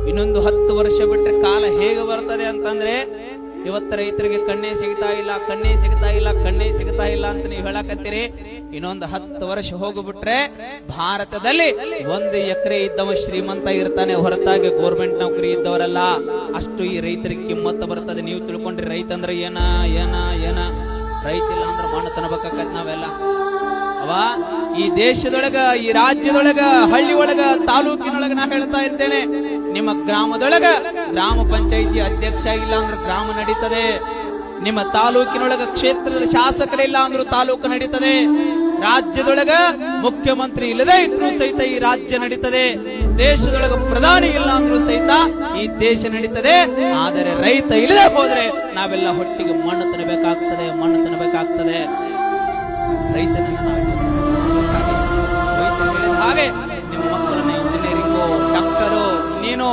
ಇನ್ನೊಂದು 10 ವರ್ಷ ಬಿಟ್ರೆ ಕಾಲ ಹೇಗೆ ಬರ್ತದೆ ಅಂತಂದ್ರೆ, ಇವತ್ತು ರೈತರಿಗೆ ಕಣ್ಣೇ ಸಿಗ್ತಾ ಇಲ್ಲ, ಕಣ್ಣೇ ಸಿಗ್ತಾ ಇಲ್ಲ, ಕಣ್ಣೇ ಸಿಗ್ತಾ ಇಲ್ಲ ಅಂತ ನೀವು ಹೇಳಕತ್ತೀರಿ. ಇನ್ನೊಂದು 10 ವರ್ಷ ಹೋಗ್ಬಿಟ್ರೆ ಭಾರತದಲ್ಲಿ 1 ಎಕರೆ ಇದ್ದವ ಶ್ರೀಮಂತ ಇರ್ತಾನೆ, ಹೊರತಾಗಿ ಗೋರ್ಮೆಂಟ್ ನೌಕರಿ ಇದ್ದವರಲ್ಲ. ಅಷ್ಟು ಈ ರೈತರಿಗೆ ಕಿಮ್ಮತ್ತು ಬರ್ತದೆ. ನೀವು ತಿಳ್ಕೊಂಡ್ರಿ ರೈತ ಅಂದ್ರೆ ಏನ ಏನ ಏನ ರೈತ ಇಲ್ಲ ಅಂದ್ರೆ ಮಣ್ಣು ತನಬೇಕಾಗತ್ ನಾವೆಲ್ಲ ಅವಾ. ಈ ದೇಶದೊಳಗ, ಈ ರಾಜ್ಯದೊಳಗ, ಹಳ್ಳಿ ಒಳಗ, ತಾಲೂಕಿನೊಳಗ ನಾ ಹೇಳ್ತಾ ಇರ್ತೇನೆ, ನಿಮ್ಮ ಗ್ರಾಮದೊಳಗ ಗ್ರಾಮ ಪಂಚಾಯಿತಿ ಅಧ್ಯಕ್ಷ ಇಲ್ಲ ಅಂದ್ರೆ ಗ್ರಾಮ ನಡೀತದೆ. ನಿಮ್ಮ ತಾಲೂಕಿನೊಳಗ ಕ್ಷೇತ್ರದ ಶಾಸಕರಿಲ್ಲ ಅಂದ್ರೂ ತಾಲೂಕು ನಡೀತದೆ. ರಾಜ್ಯದೊಳಗ ಮುಖ್ಯಮಂತ್ರಿ ಇಲ್ಲದೆ ಇದ್ರೂ ಸಹಿತ ಈ ರಾಜ್ಯ ನಡೀತದೆ. ದೇಶದೊಳಗ ಪ್ರಧಾನಿ ಇಲ್ಲ ಅಂದ್ರೂ ಸಹಿತ ಈ ದೇಶ ನಡೀತದೆ. ಆದರೆ ರೈತ ಇಲ್ಲದೆ ಹೋದ್ರೆ ನಾವೆಲ್ಲ ಹೊಟ್ಟಿಗೆ ಮಣ್ಣು ತಿನ್ನಬೇಕಾಗ್ತದೆ, ಮಣ್ಣು ತಿನ್ನಬೇಕಾಗ್ತದೆ. ರೈತನನ್ನ ಹಾಗೆ ನಿಮ್ಮ ಮಕ್ಕಳನ್ನ ಇಂಜಿನಿಯರಿಂಗು, ಡಾಕ್ಟರು, ನೀನು